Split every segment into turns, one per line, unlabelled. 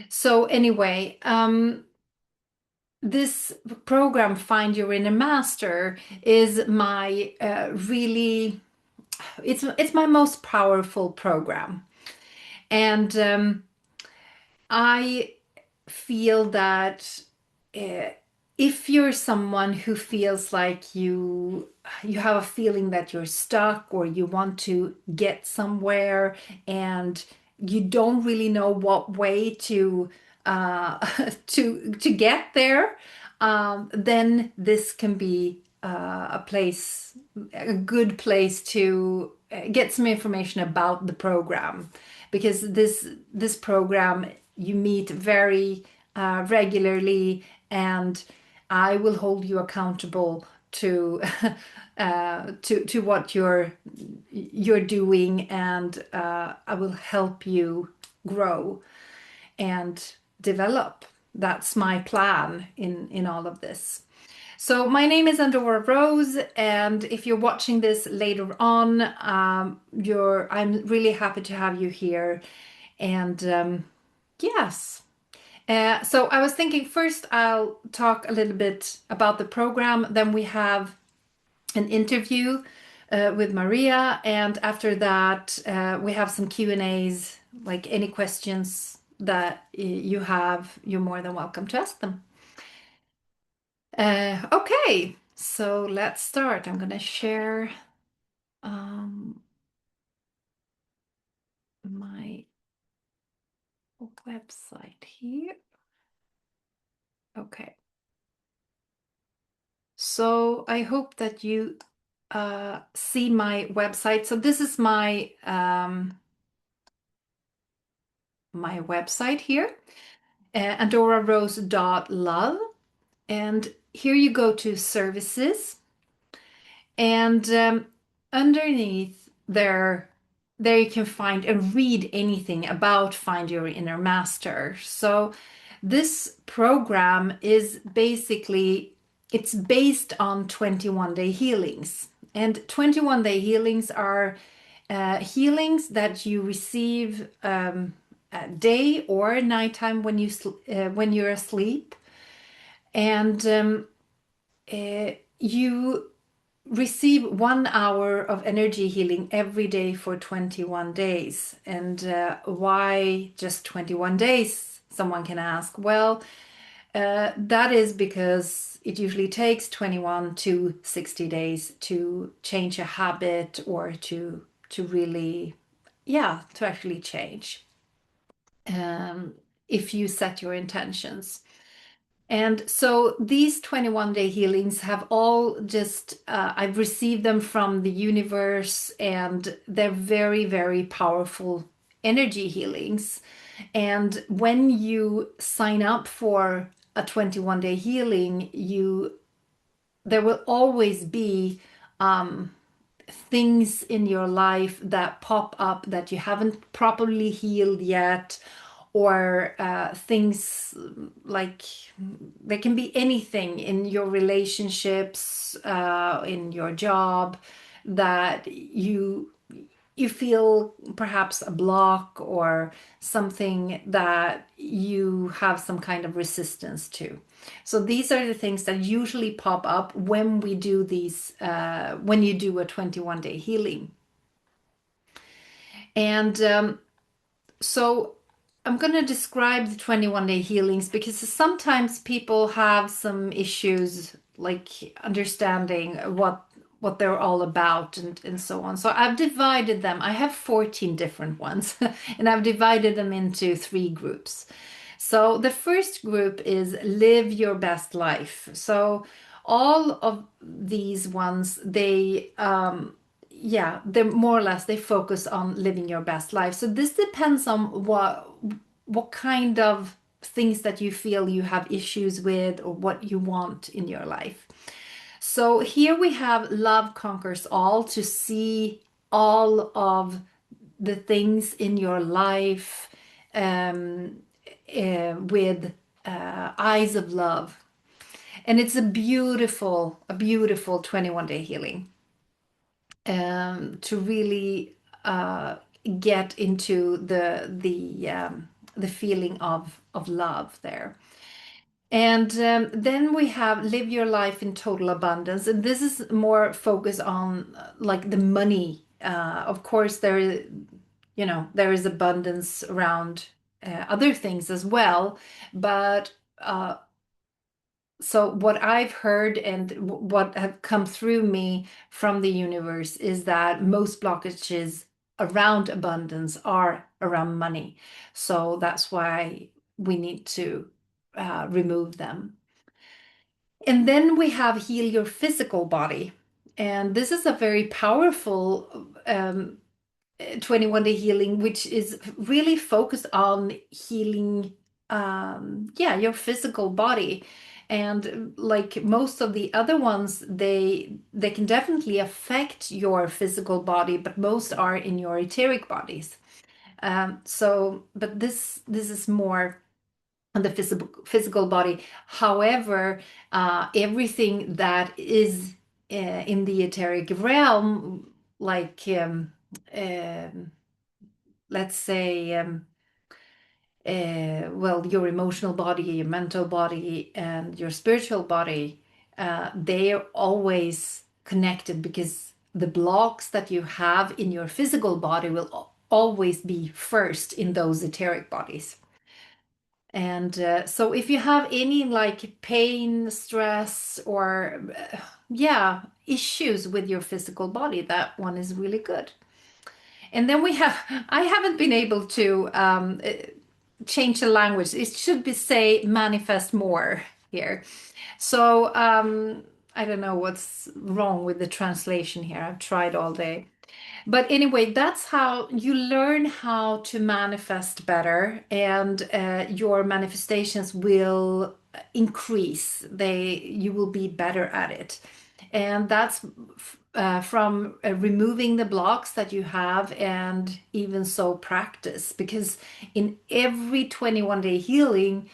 So anyway, this program, Find Your Inner Master, is my really it's my most powerful program, and I feel that uh, if you're someone who feels like you have a feeling that you're stuck or you want to get somewhere and you don't really know what way to to get there, then this can be a good place to get some information about the program, because this program you meet very regularly, and I will hold you accountable to to what you're doing, and I will help you grow and develop. That's my plan in all of this. So my name is Andora Rose, and if you're watching this later on, I'm really happy to have you here. And yes. So I was thinking first I'll talk a little bit about the program, then we have an interview with Maria, and after that we have some Q&As, like any questions that you have, you're more than welcome to ask them. Okay, so let's start. I'm gonna share um, my website here. Okay. So I hope that you see my website. So this is my website here, andorarose.love. And here you go to services, and underneath there you can find and read anything about Find Your Inner Master. So this program is basically, it's based on 21-day healings. And 21-day healings are healings that you receive at day or nighttime when you're asleep, and you receive 1 hour of energy healing every day for 21 days. And why just 21 days? Someone can ask. Well, that is because it usually takes 21 to 60 days to change a habit, or to really, yeah, to actually change, um, if you set your intentions. And so these 21-day healings have all just, I've received them from the universe, and they're very, very powerful energy healings. And when you sign up for a 21-day healing, there will always be things in your life that pop up that you haven't properly healed yet, or things like, there can be anything in your relationships, in your job, that you feel perhaps a block, or something that you have some kind of resistance to. So these are the things that usually pop up when we do these, when you do a 21-day healing. And so I'm going to describe the 21-day healings, because sometimes people have some issues like understanding what they're all about, and so on. So I've divided them. I have 14 different ones and I've divided them into 3 groups. So the first group is live your best life. So all of these ones, they're more or less, they focus on living your best life. So this depends on what kind of things that you feel you have issues with, or what you want in your life. So here we have love conquers all, to see all of the things in your life with eyes of love. And it's a beautiful 21-day healing, to really get into the feeling of love there. And then we have live your life in total abundance, and this is more focused on like the money. Of course, there is abundance around other things as well, but so what I've heard and what have come through me from the universe is that most blockages around abundance are around money. So that's why we need to remove them. And then we have heal your physical body. And this is a very powerful 21-day healing, which is really focused on healing, yeah, your physical body. And like most of the other ones, they can definitely affect your physical body, but most are in your etheric bodies. But this is more on the physical body. However, everything that is in the etheric realm, like um, let's say, well, your emotional body, your mental body, and your spiritual body, they are always connected because the blocks that you have in your physical body will always be first in those etheric bodies. And so if you have any like pain, stress, or yeah, issues with your physical body, that one is really good. And then we have, I haven't been able to change the language. It should be say manifest more here. So I don't know what's wrong with the translation here. I've tried all day. But anyway, that's how you learn how to manifest better, and your manifestations will increase. You will be better at it. And that's from removing the blocks that you have, and even so practice, because in every 21-day healing,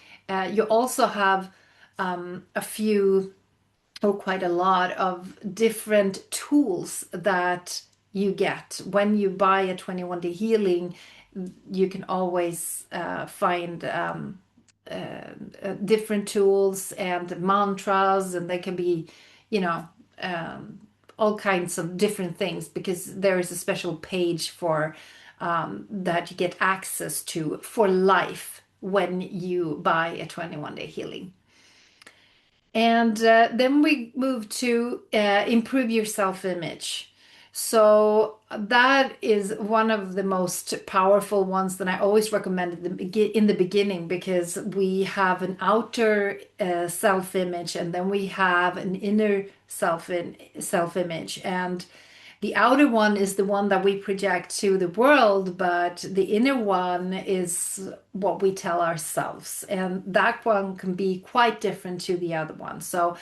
you also have a few or quite a lot of different tools that you get when you buy a 21-day healing. You can always find different tools and mantras, and they can be, you know, um, all kinds of different things, because there is a special page for that you get access to for life when you buy a 21-day healing. And then we move to improve your self-image. So that is one of the most powerful ones that I always recommend in the beginning, because we have an outer self-image, and then we have an inner self-image. And the outer one is the one that we project to the world, but the inner one is what we tell ourselves. And that one can be quite different to the other one. So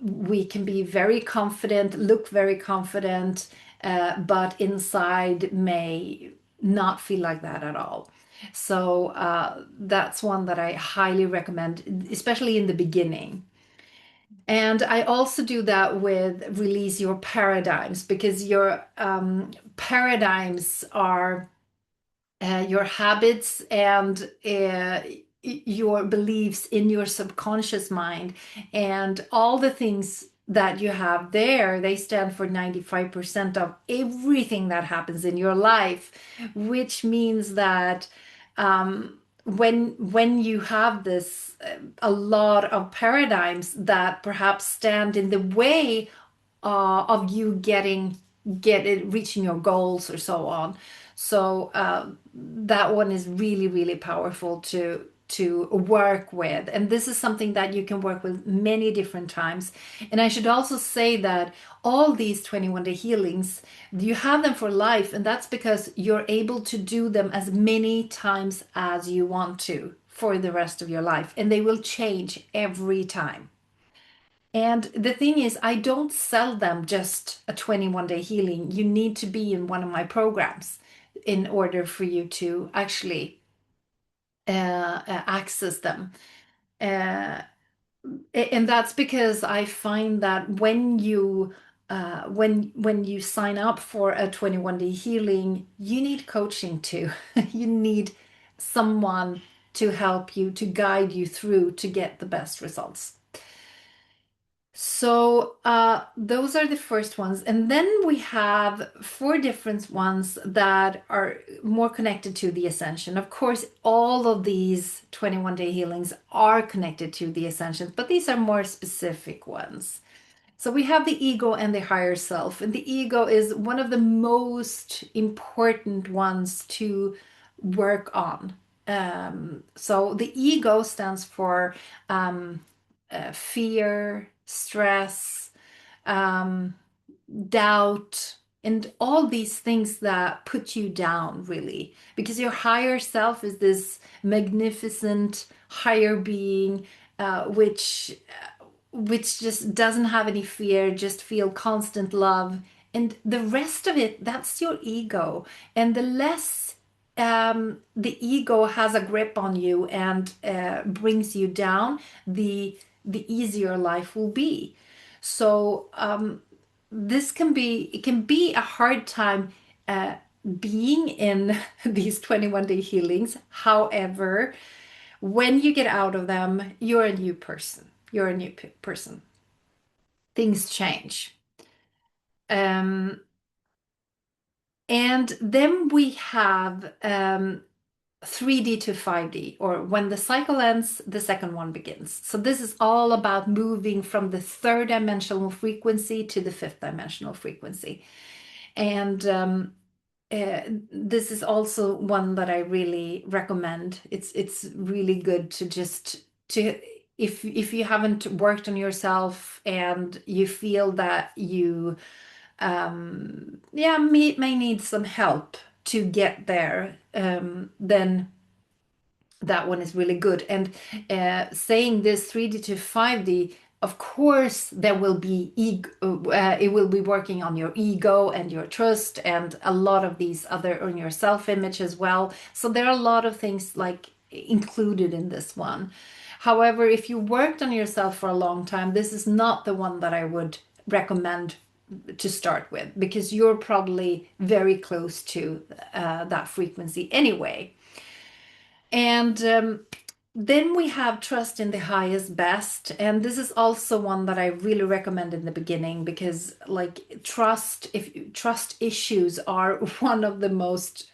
we can be very confident, look very confident, but inside may not feel like that at all. So that's one that I highly recommend, especially in the beginning. And I also do that with release your paradigms, because your paradigms are your habits and your beliefs in your subconscious mind. And all the things that you have there, they stand for 95% of everything that happens in your life, which means that when you have this a lot of paradigms that perhaps stand in the way of you reaching your goals or so on. So that one is really, really powerful to work with. And this is something that you can work with many different times. And I should also say that all these 21-day healings, you have them for life, and that's because you're able to do them as many times as you want to for the rest of your life, and they will change every time. And the thing is, I don't sell them just a 21-day healing. You need to be in one of my programs in order for you to actually access them. Uh, and that's because I find that when you sign up for a 21-day healing, you need coaching too. You need someone to help you, to guide you through to get the best results. So those are the first ones. And then we have four different ones that are more connected to the ascension. Of course, all of these 21-day healings are connected to the ascension, but these are more specific ones. So we have the ego and the higher self. And the ego is one of the most important ones to work on. So the ego stands for fear, stress, um, doubt, and all these things that put you down, really. Because your higher self is this magnificent higher being, which just doesn't have any fear, just feel constant love. And the rest of it, that's your ego. And the less the ego has a grip on you and brings you down, the easier life will be. So this can be, it can be a hard time being in these 21-day healings. However, when you get out of them, you're a new person. You're a new person. Things change. Um, and then we have 3D to 5D, or when the cycle ends, the second one begins. So this is all about moving from the third dimensional frequency to the fifth dimensional frequency. And this is also one that I really recommend. It's really good to just to if you haven't worked on yourself and you feel that you may need some help to get there, then that one is really good. And saying this 3D to 5D, of course, there will be it will be working on your ego and your trust and a lot of these other on your self-image as well. So there are a lot of things like included in this one. However, if you worked on yourself for a long time, this is not the one that I would recommend to start with, because you're probably very close to that frequency anyway. And then we have trust in the highest best. And this is also one that I really recommend in the beginning, because like trust issues are one of the most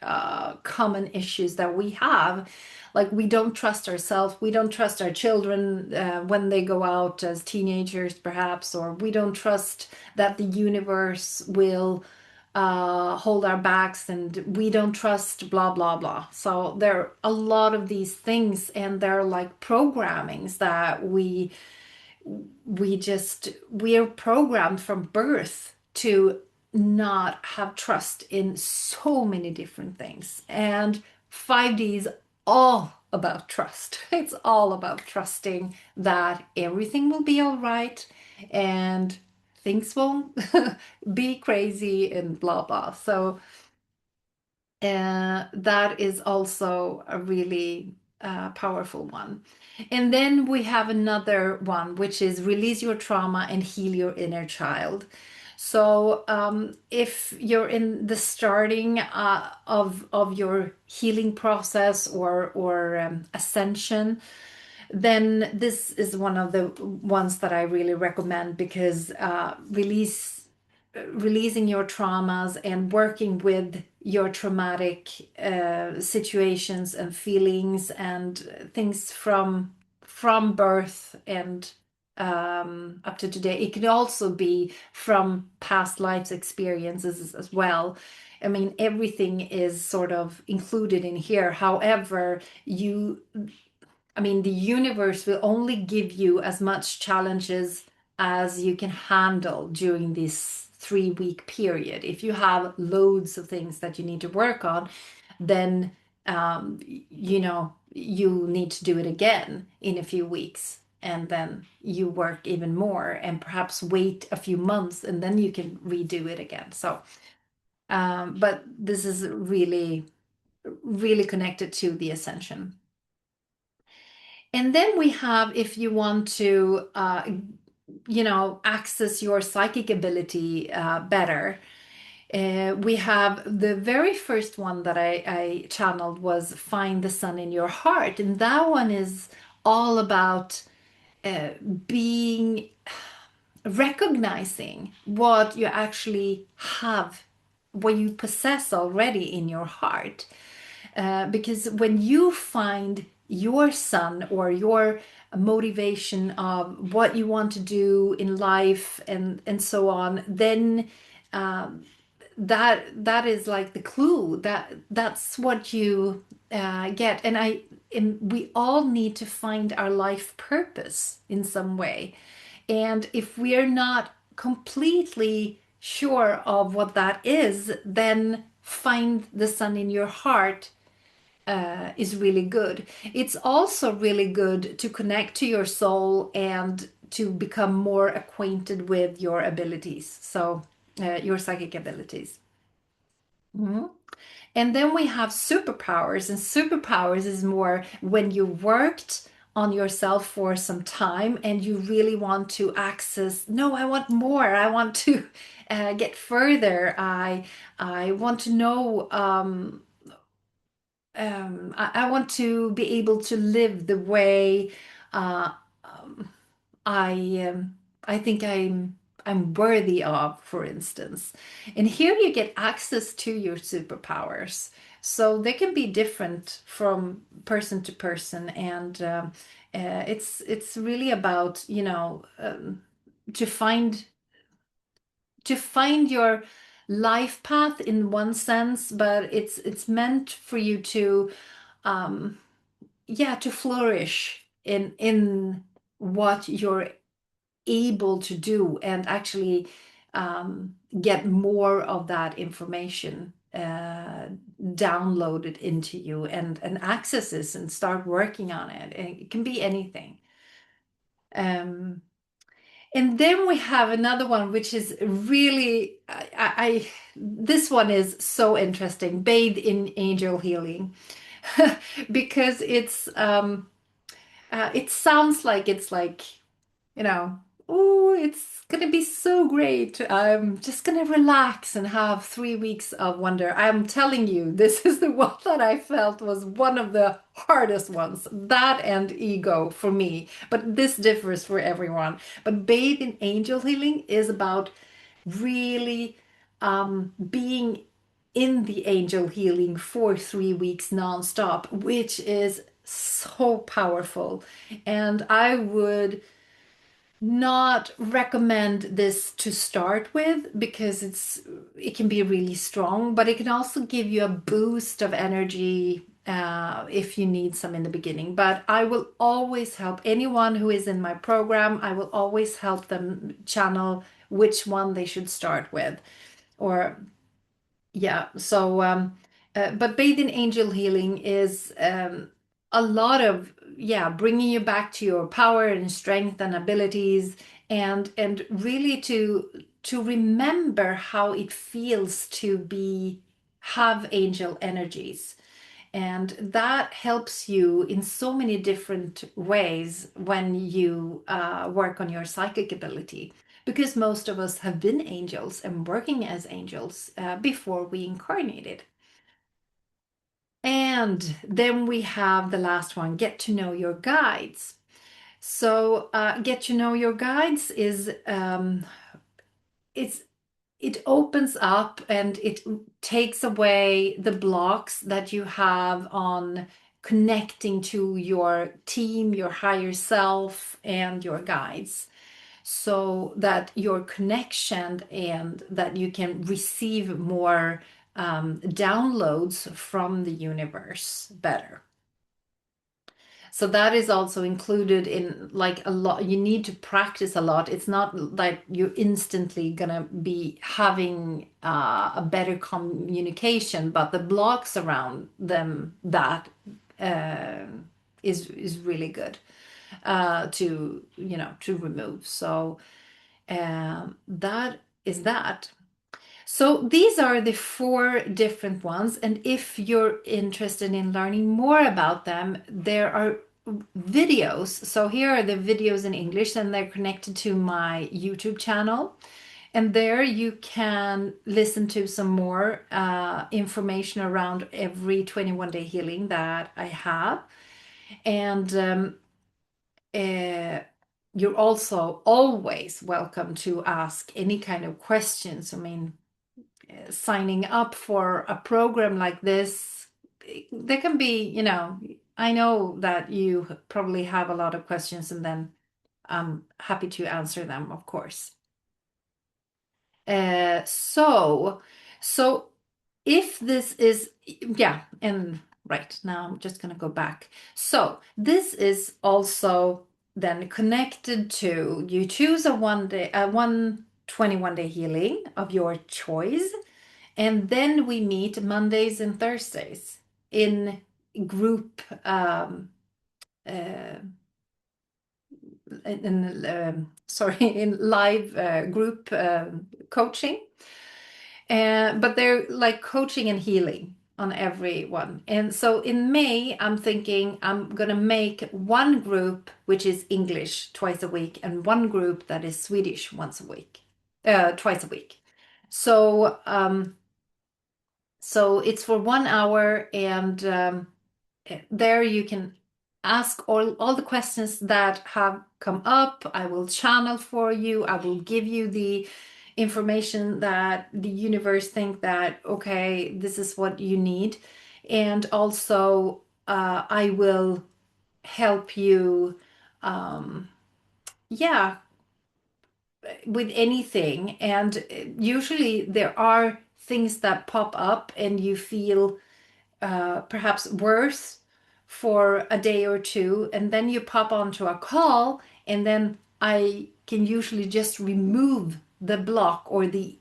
common issues that we have. Like we don't trust ourselves, we don't trust our children when they go out as teenagers, perhaps, or we don't trust that the universe will hold our backs, and we don't trust blah blah blah. So there are a lot of these things, and they're like programmings that we're programmed from birth to not have trust in so many different things. And 5D is all about trust. It's all about trusting that everything will be all right and things won't be crazy and blah blah. So that is also a really powerful one. And then we have another one, which is release your trauma and heal your inner child. So if you're in the starting of your healing process or ascension, then this is one of the ones that I really recommend, because releasing your traumas and working with your traumatic situations and feelings and things from birth and up to today. It can also be from past lives experiences as well. I mean, everything is sort of included in here. However, the universe will only give you as much challenges as you can handle during this 3-week period. If you have loads of things that you need to work on, then you need to do it again in a few weeks, and then you work even more and perhaps wait a few months and then you can redo it again. So but this is really really connected to the ascension. And then we have, if you want to, access your psychic ability better, We have the very first one that I channeled was Find the Sun in Your Heart. And that one is all about uh, being recognizing what you actually have, what you possess already in your heart. Because when you find your sun or your motivation of what you want to do in life and so on, then that is like the clue that's what you get. And we all need to find our life purpose in some way. And if we are not completely sure of what that is, then find the sun in your heart is really good. It's also really good to connect to your soul and to become more acquainted with your abilities, so your psychic abilities. Mhm. And then we have superpowers, and superpowers is more when you worked on yourself for some time and you really want to access, no, I want more. I want to get further. I want to know. I want to be able to live the way uh, um, I I think I'm worthy of, for instance. And here you get access to your superpowers. So they can be different from person to person, and it's really about, to find to find your life path in one sense, but it's meant for you to um, yeah, to flourish in what you're able to do and actually get more of that information downloaded into you and accesses and start working on it. And it can be anything. Um, and then we have another one, which is really, this one is so interesting, Bathe in Angel Healing, because it sounds like it's like, you know, oh, it's gonna be so great. I'm just gonna relax and have 3 weeks of wonder. I'm telling you, this is the one that I felt was one of the hardest ones. That and ego for me, but this differs for everyone. But Bathe in Angel Healing is about really being in the angel healing for 3 weeks nonstop, which is so powerful. And I would not recommend this to start with because it can be really strong, but it can also give you a boost of energy if you need some in the beginning. But I will always help anyone who is in my program. I will always help them channel which one they should start with, or yeah. So, but bathing angel healing is a lot of, yeah, bringing you back to your power and strength and abilities, and really to remember how it feels to be have angel energies. And that helps you in so many different ways when you work on your psychic ability. Because most of us have been angels and working as angels before we incarnated. And then we have the last one, get to know your guides. So, get to know your guides is it's it opens up and it takes away the blocks that you have on connecting to your team, your higher self, and your guides, so that your connection and that you can receive more downloads from the universe better. So that is also included in like a lot. You need to practice a lot. It's not like you're instantly gonna be having a better communication, but the blocks around them that uh, is really good to to remove. So that is that. So these are the four different ones, and if you're interested in learning more about them, there are videos. So here are the videos in English, and they're connected to my YouTube channel. And there you can listen to some more information around every 21-day healing that I have. And uh, you're also always welcome to ask any kind of questions. I mean, signing up for a program like this, there can be, I know that you probably have a lot of questions, and then I'm happy to answer them, of course. So if this is, yeah, and right now I'm just going to go back. So this is also then connected to, you choose a 21-day healing of your choice, and then we meet Mondays and Thursdays in group, uh, in live group coaching. But they're like coaching and healing on every one. And so in May, I'm thinking I'm gonna make one group which is English twice a week, and one group that is Swedish twice a week. So it's for 1 hour, and there you can ask all the questions that have come up. I will channel for you. I will give you the information that the universe think that, okay, this is what you need. And also, I will help you, yeah, with anything. And usually there are things that pop up and you feel perhaps worse for a day or two, and then you pop onto a call, and then I can usually just remove the block or the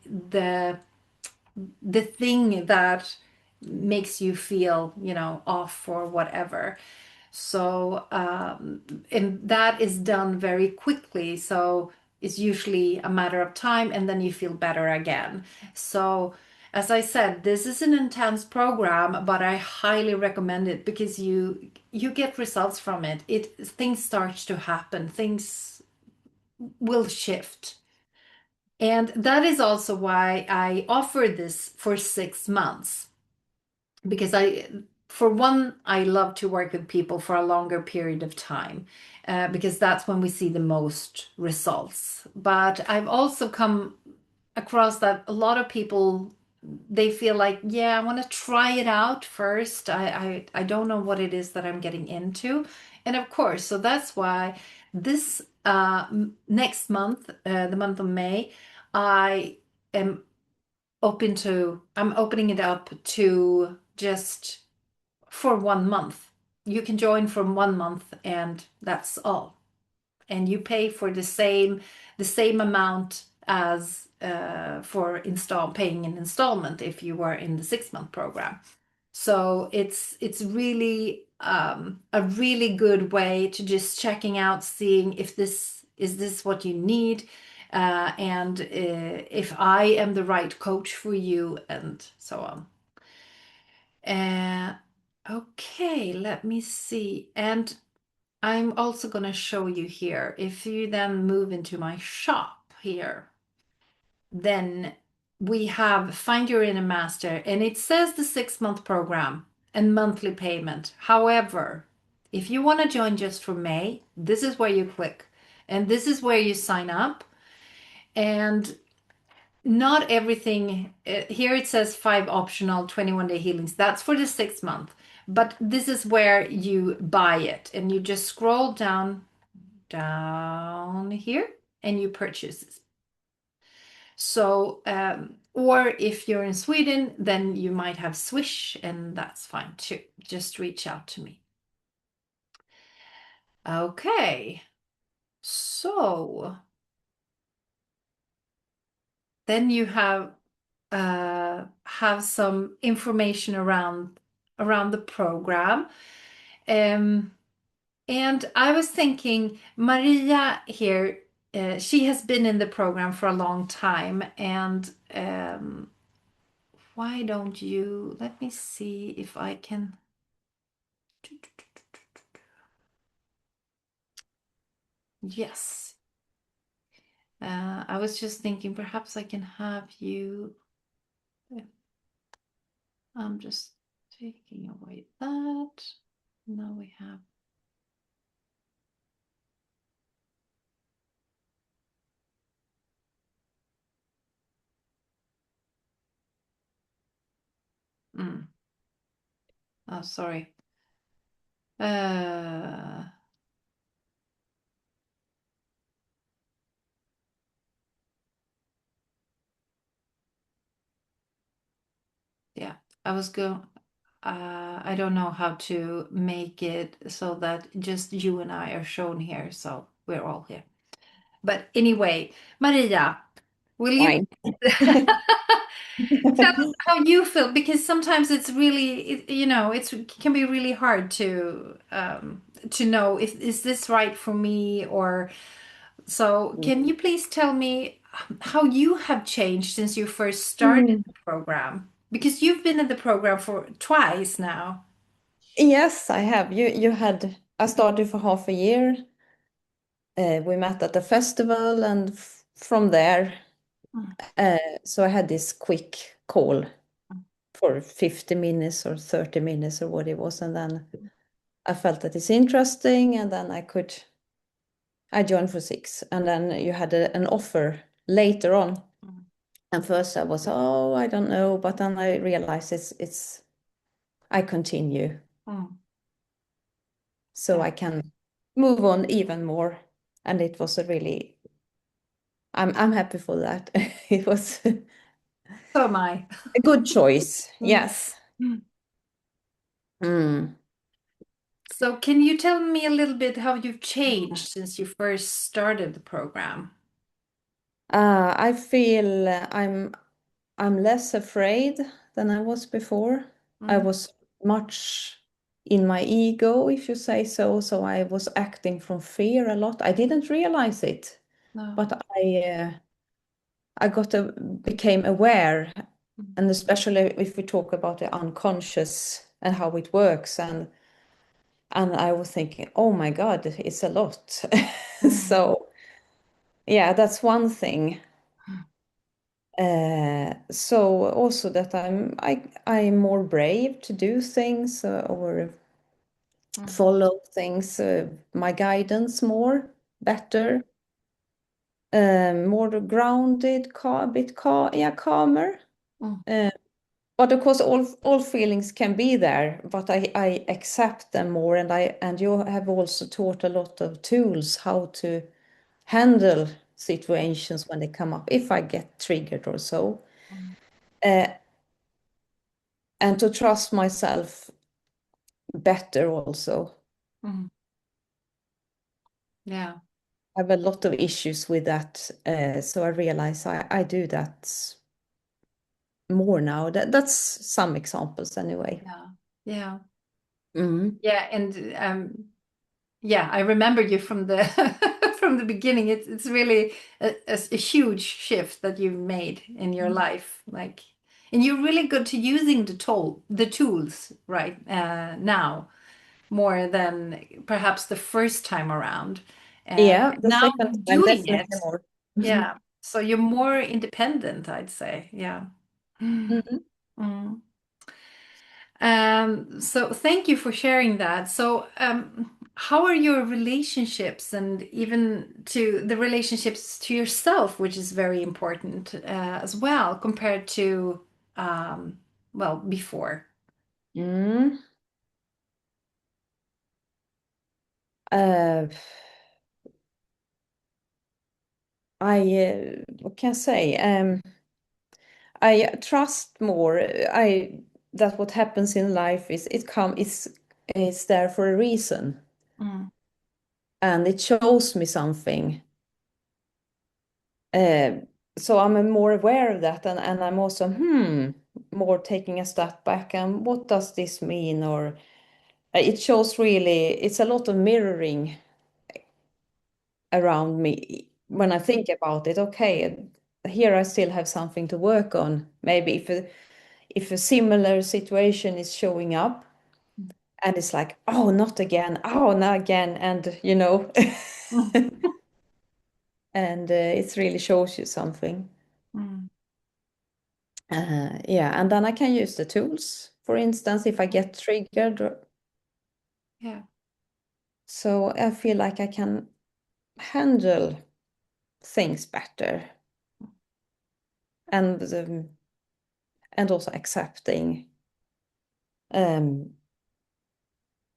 thing that makes you feel, off or whatever. So, and that is done very quickly. So it's usually a matter of time, and then you feel better again. So, as I said, this is an intense program, but I highly recommend it because you get results from it. Things start to happen. Things will shift. And that is also why I offer this for 6 months, because for one, I love to work with people for a longer period of time, because that's when we see the most results. But I've also come across that a lot of people, they feel like, yeah, I want to try it out first. I don't know what it is that I'm getting into. And of course, so that's why this next month, the month of May, I am I'm opening it up to just for 1 month. You can join for 1 month, and that's all. And you pay for the same amount as for paying an installment if you were in the 6 month program. So it's really a really good way to just checking out, seeing if this what you need, and if I am the right coach for you, and so on. Okay, let me see. And I'm also going to show you here. If you then move into my shop here, then we have Find Your Inner Master, and it says the 6 month program and monthly payment. However, if you want to join just for May, this is where you click, and this is where you sign up. And not everything, here it says 5 optional 21-day healings. That's for the 6 month. But this is where you buy it, and you just scroll down here, and you purchase it. So, or if you're in Sweden, then you might have Swish, and that's fine too. Just reach out to me. Okay, so then you have some information around the program. And I was thinking, Maria here, she has been in the program for a long time, and why don't you let me see if I can. Yes. I was just thinking perhaps I can have you. I'm just taking away that. Now we have. Mm. Oh, sorry. Uh, yeah, I was going. I don't know how to make it so that just you and I are shown here, so we're all here. But anyway, Maria, will you
Fine.
tell us how you feel? Because sometimes it's really, it can be really hard to know if is this right for me or so. Can you please tell me how you have changed since you first started
Mm.
the program? Because you've been in the program for twice now.
Yes, I have. I started for half a year. We met at a festival, and from there,
Mm,
so I had this quick call for 50 minutes or 30 minutes or what it was, and then I felt that it's interesting, and then I joined for 6, and then you had an offer later on.
mm,
And first I was, oh, I don't know, but then I realized I continue.
mm.
So
Yeah,
I can move on even more. And it was a really, I'm happy for that. It was
so am I.
a good choice.
Mm.
Yes.
Mm.
Mm.
So, can you tell me a little bit how you've changed since you first started the program?
I feel I'm less afraid than I was before. I
Mm.
was much in my ego, if you say so. So I was acting from fear a lot. I didn't realize it,
No.
but I became aware,
Mm.
and especially if we talk about the unconscious and how it works, and I was thinking, oh my God, it's a lot.
Mm.
So yeah, that's one thing. So also that I'm more brave to do things, or
Mm.
follow things, my guidance more, better, more grounded, a bit yeah, calmer.
Mm.
Uh, but of course, all feelings can be there, but I accept them more, and you have also taught a lot of tools how to handle situations when they come up, if I get triggered or so,
Mm.
uh, and to trust myself better also.
Mm. Yeah.
I have a lot of issues with that, so I realize I do that more now. That's some examples anyway.
Yeah. Yeah.
Mm.
Yeah. And yeah, I remember you from the from the beginning. It's really a huge shift that you've made in your life. Like, and you're really good to using the tools right now more than perhaps the first time around.
Yeah, the
Now
second time
doing it,
definitely more.
yeah. So you're more independent, I'd say. Yeah. Mm.
Mhm.
Mm. So thank you for sharing that. So, how are your relationships and even to the relationships to yourself, which is very important as well, compared to, um, well, before?
Mm. Uh, what can I say? I trust more. I That what happens in life it's there for a reason,
Mm,
and it shows me something. Uh, so I'm more aware of that, and I'm also more taking a step back and what does this mean? Or it shows really, it's a lot of mirroring around me when I think about it. Okay, here I still have something to work on. Maybe if a similar situation is showing up, and it's like, oh, not again, oh, not again, and
mm,
and it really shows you something.
Mm.
Yeah, and then I can use the tools. For instance, if I get triggered,
Yeah.
so I feel like I can handle things better, and also accepting. Um,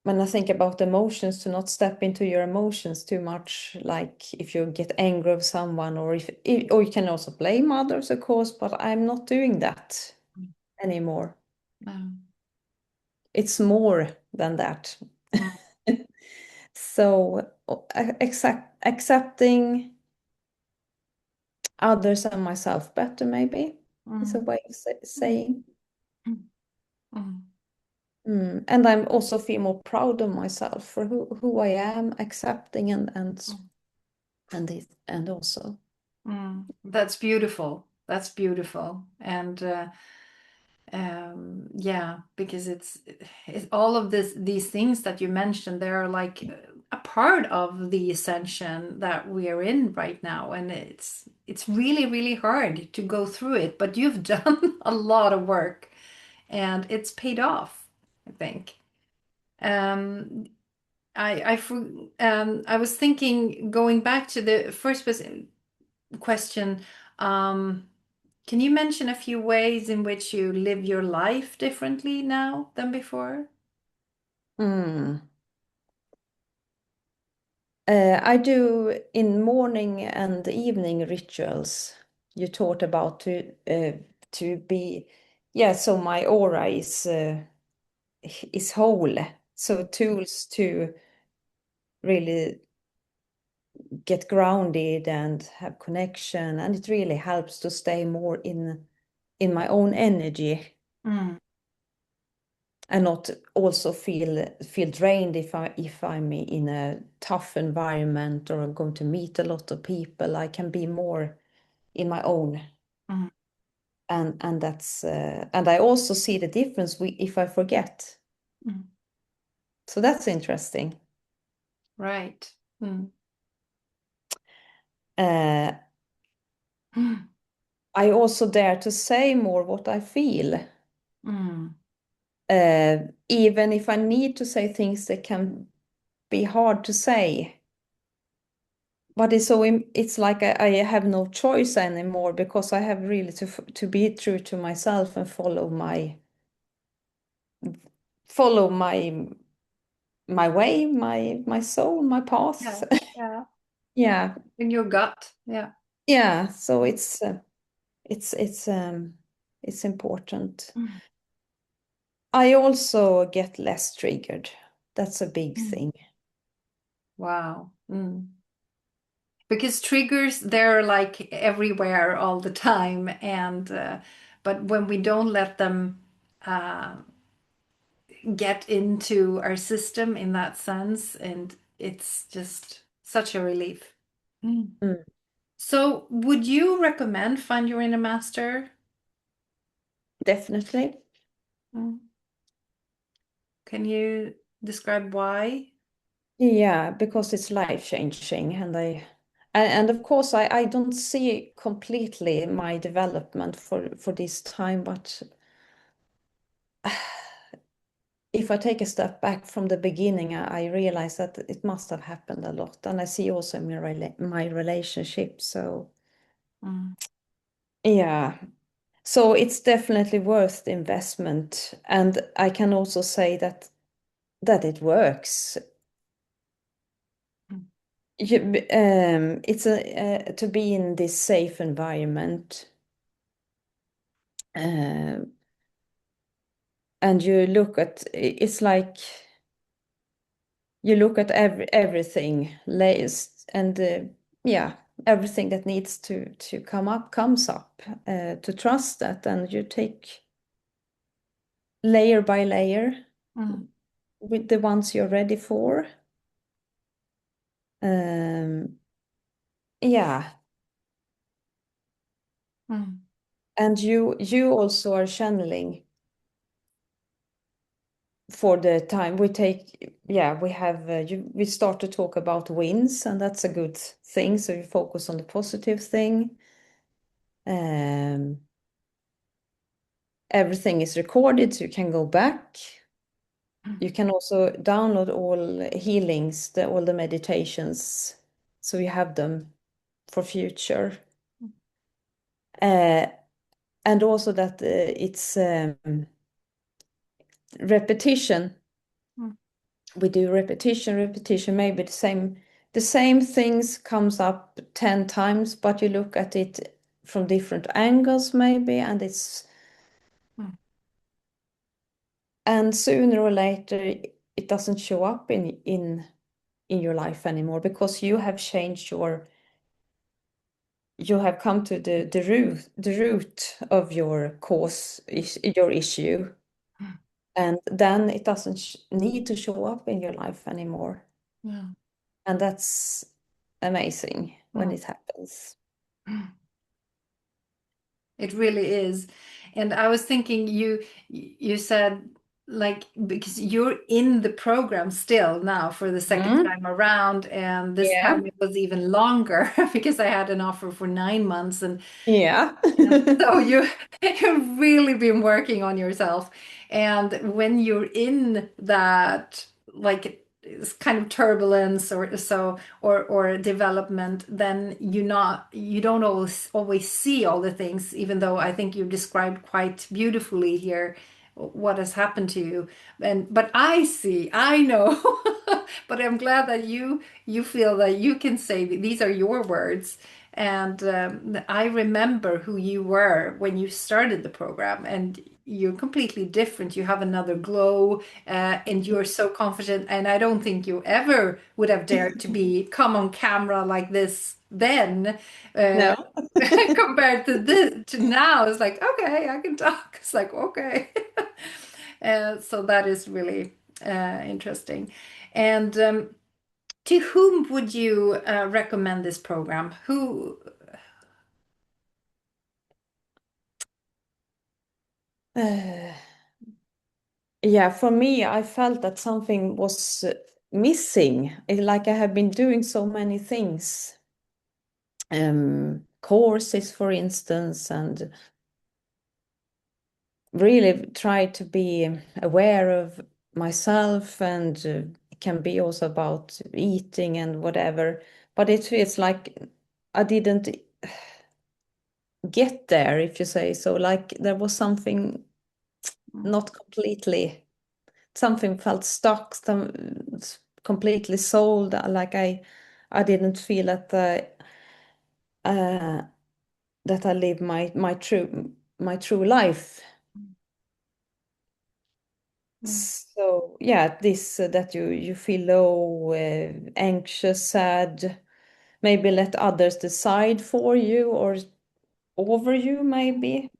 when I think about emotions, to not step into your emotions too much, like if you get angry of someone, or or you can also blame others, of course, but I'm not doing that anymore.
Mm.
It's more than that.
Mm.
So accepting others and myself better, maybe, is a
Mm.
way of saying.
Mm. Mm.
And I also feel more proud of myself for who I am, accepting and also.
That's beautiful. That's beautiful. And yeah, because it's all of these things that you mentioned, they're like a part of the ascension that we are in right now, and it's really, really hard to go through it, but you've done a lot of work and it's paid off, I think. Um, I was thinking, going back to the first question, um, can you mention a few ways in which you live your life differently now than before?
Mm. I do in morning and evening rituals. You taught about to be, yeah. So my aura is whole. So tools to really get grounded and have connection, and it really helps to stay more in my own energy,
Mm.
and not also feel drained if I'm in a tough environment or I'm going to meet a lot of people. I can be more in my own,
Mm.
and that's and I also see the difference if I forget.
Mm.
So that's interesting.
Right. Mm.
uh,
Mm.
I also dare to say more what I feel,
Mm.
even if I need to say things that can be hard to say. But it's like I have no choice anymore, because I have really to be true to myself and follow my way, my soul, my path.
Yeah. Yeah.
Yeah,
In your gut. Yeah.
yeah. So it's it's um it's important.
Mm.
I also get less triggered. That's a big
Mm.
thing.
Wow. Mm. Because triggers, they're like everywhere all the time, and but when we don't let them uh, get into our system in that sense, and it's just such a relief. Mm.
Mm,
So, would you recommend Find Your Inner Master?
definitely.
Mm. Can you describe why?
Yeah, because it's life changing, and of course I don't see completely my development for this time, but if I take a step back from the beginning, I realize that it must have happened a lot, and I see also in my relationship. So
Mm.
yeah, so it's definitely worth the investment, and I can also say that it works.
Mm.
It's to be in this safe environment, uh, and you look at it's like you look at everything layers, and yeah, everything that needs to come up comes up, to trust that, and you take layer by layer
Mm.
with the ones you're ready for. um, yeah,
Mm.
and you also are channeling for the time we take, yeah, we have we start to talk about wins, and that's a good thing. So you focus on the positive thing. Um, Everything is recorded, so you can go back. You can also download all healings, all the meditations, so you have them for future. Uh, and also that it's repetition.
Mm.
We do repetition, repetition, maybe the same things comes up 10 times, but you look at it from different angles maybe, and
Mm.
and sooner or later it doesn't show up in your life anymore, because you have changed you have come to the root of your cause, your issue, and then it doesn't need to show up in your life anymore.
Yeah.
And that's amazing when
Mm.
it happens.
It really is. And I was thinking you said like because you're in the program still now for the second
Mm.
time around, and this
Yeah,
time it was even longer because I had an offer for 9 months,
yeah.
and so you've really been working on yourself. And when you're in that like it's kind of turbulence or so or development, then you don't always see all the things, even though I think you described quite beautifully here what has happened to you. And but I know, but I'm glad that you feel that you can say these are your words. And I remember who you were when you started the program, and you're completely different. You have another glow, and you're so confident. And I don't think you ever would have dared to come on camera like this then, uh,
No.
compared to this to now. It's like, okay, I can talk. It's like, okay. So that is really interesting. And to whom would you recommend this program? Who?
Uh, yeah, for me, I felt that something was missing. Like I have been doing so many things, courses, for instance, and really try to be aware of myself, and it can be also about eating and whatever. But it feels like I didn't get there, if you say so. Like there was something not completely, something felt stuck, completely sold. Like I didn't feel uh, that I live my true life.
Mm.
So yeah, this that you feel low, anxious, sad, maybe let others decide for you or over you, maybe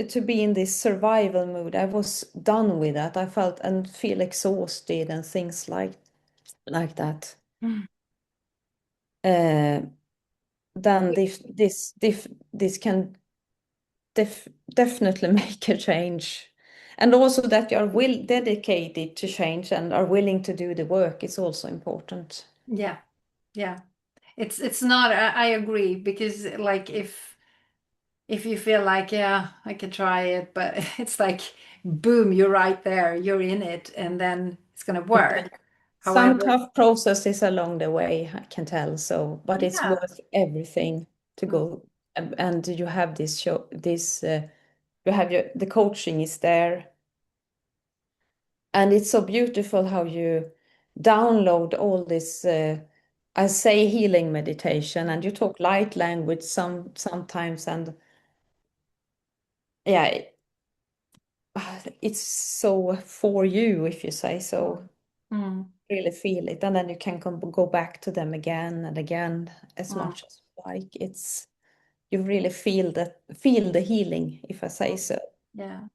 to be in this survival mood. I was done with that. I felt and feel exhausted and things like that.
Mm.
Uh, then this can definitely make a change. And also that you are dedicated to change and are willing to do the work is also important.
Yeah, yeah. It's not. I agree because like if you feel like yeah I could try it, but it's like boom, you're right there, you're in it, and then it's gonna work.
Some
However,
tough processes along the way, I can tell. So, but it's
yeah.
worth everything to
Mm.
go. And you have this show, you have the coaching is there. And it's so beautiful how you download all this, I say healing meditation, and you talk light language sometimes. And yeah, it's so for you, if you say so.
Mm.
Really feel it, and then you can go back to them again and again as
Mm.
much as you like. It's you really feel the healing, if I say
Mm.
so.
Yeah.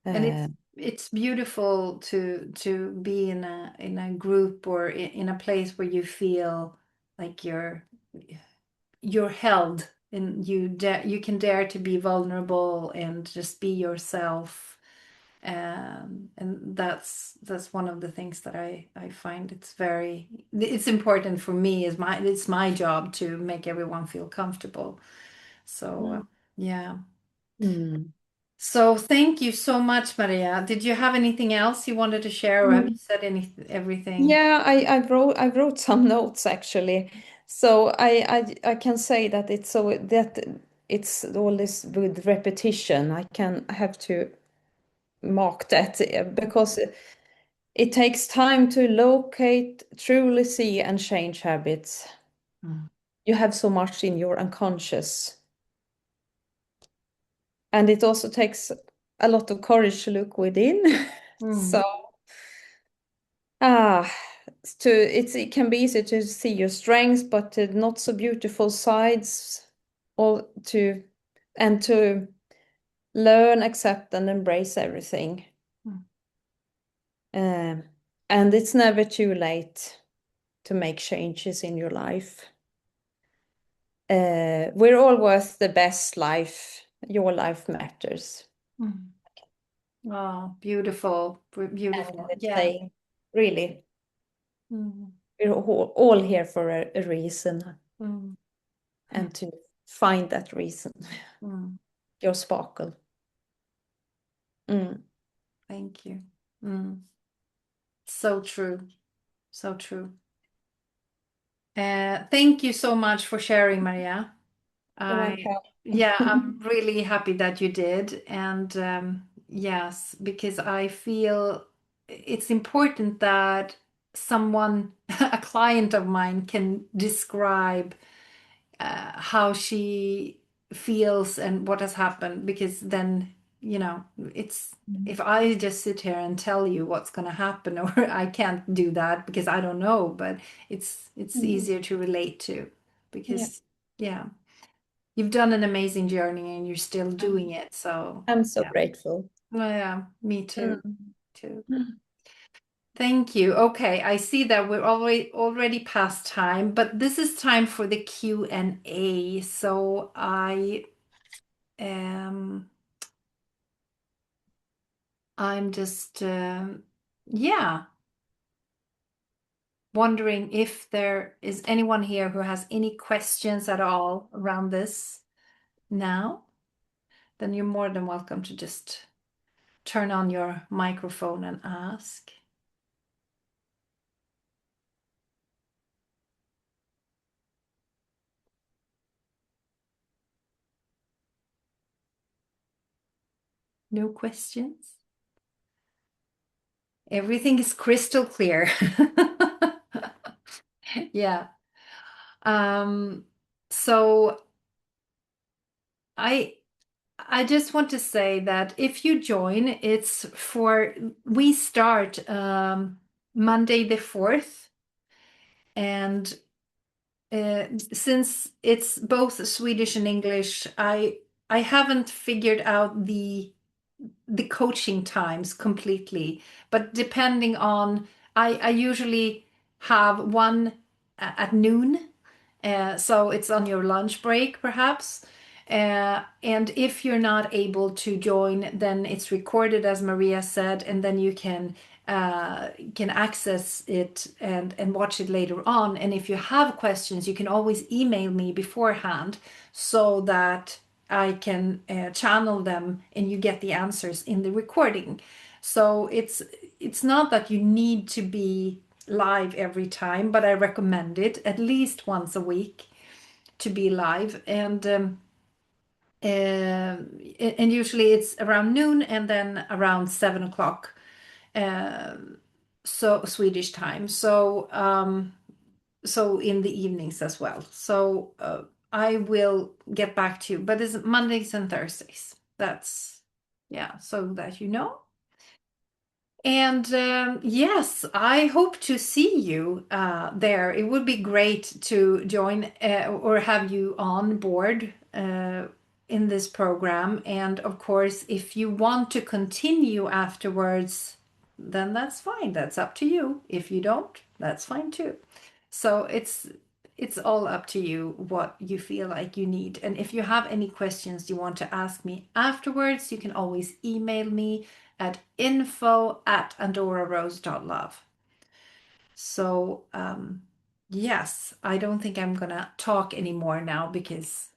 And
Uh,
it's beautiful to be in a group or in a place where you feel like you're held and you can dare to be vulnerable and just be yourself. And that's one of the things that I find it's important for me. It's my job to make everyone feel comfortable. So yeah.
Mm.
So thank you so much, Maria. Did you have anything else you wanted to share, or have you said everything?
Yeah, I wrote some notes actually. So I can say that it's all this with repetition. I have to mark that because it takes time to locate, truly see, and change habits.
Mm.
You have so much in your unconscious. And it also takes a lot of courage to look within.
Mm.
So ah, it can be easy to see your strengths, but the not so beautiful sides, or to learn, accept, and embrace everything.
Mm.
Um, and it's never too late to make changes in your life. We're all worth the best life. Your life matters.
Mm. Oh, beautiful,
And
beautiful.
it's
Yeah.
saying, really,
Mm.
we're all here for a reason,
Mm.
and to find that reason,
Mm.
your sparkle. Mm.
Thank you. Mm. So true. So true. Thank you so much for sharing, Maria.
You're
I, yeah,
welcome.
I'm really happy that you did. And yes, because I feel it's important that someone, a client of mine, can describe how she feels and what has happened, because then, it's if I just sit here and tell you what's going to happen, or I can't do that because I don't know, but it's
Mm.
easier to relate to,
Yeah,
because yeah, you've done an amazing journey and you're still
I'm
doing it. So
I'm so
yeah.
grateful.
Well, yeah, me too.
Mm.
Too.
Mm.
Thank you. Okay, I see that we're already past time, but this is time for the Q&A. So um I'm just yeah, wondering if there is anyone here who has any questions at all around this now. Then you're more than welcome to just turn on your microphone and ask. No questions? Everything is crystal clear. Yeah. Um, so I I just want to say that if you join, we start Monday the 4th, and since it's both Swedish and English, I haven't figured out the coaching times completely, but depending on, I usually have one at noon, so it's on your lunch break perhaps. And if you're not able to join, then it's recorded, as Maria said, and then you can access it and watch it later on. And if you have questions, you can always email me beforehand so that I can channel them and you get the answers in the recording. So it's not that you need to be live every time, but I recommend it at least once a week to be live. And usually it's around noon and then around 7 o'clock, so Swedish time. So in the evenings as well. So I will get back to you, but it's Mondays and Thursdays. That's, yeah, so that you know. And yes, I hope to see you there. It would be great to join or have you on board in this program. And of course, if you want to continue afterwards, then that's fine. That's up to you. If you don't, that's fine too. So it's all up to you what you feel like you need. And if you have any questions you want to ask me afterwards, you can always email me at info@andorarose.love. So, yes, I don't think I'm gonna talk anymore now because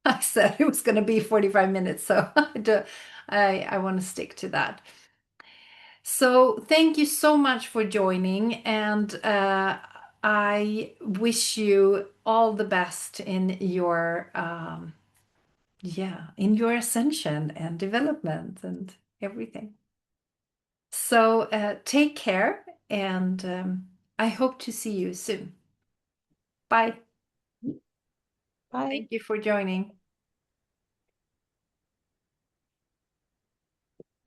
I said it was gonna be 45 minutes, so I want to stick to that. So, thank you so much for joining, and I wish you all the best in your in your ascension and development and everything. So, take care, and I hope to see you soon. Bye.
Bye.
Thank you for joining.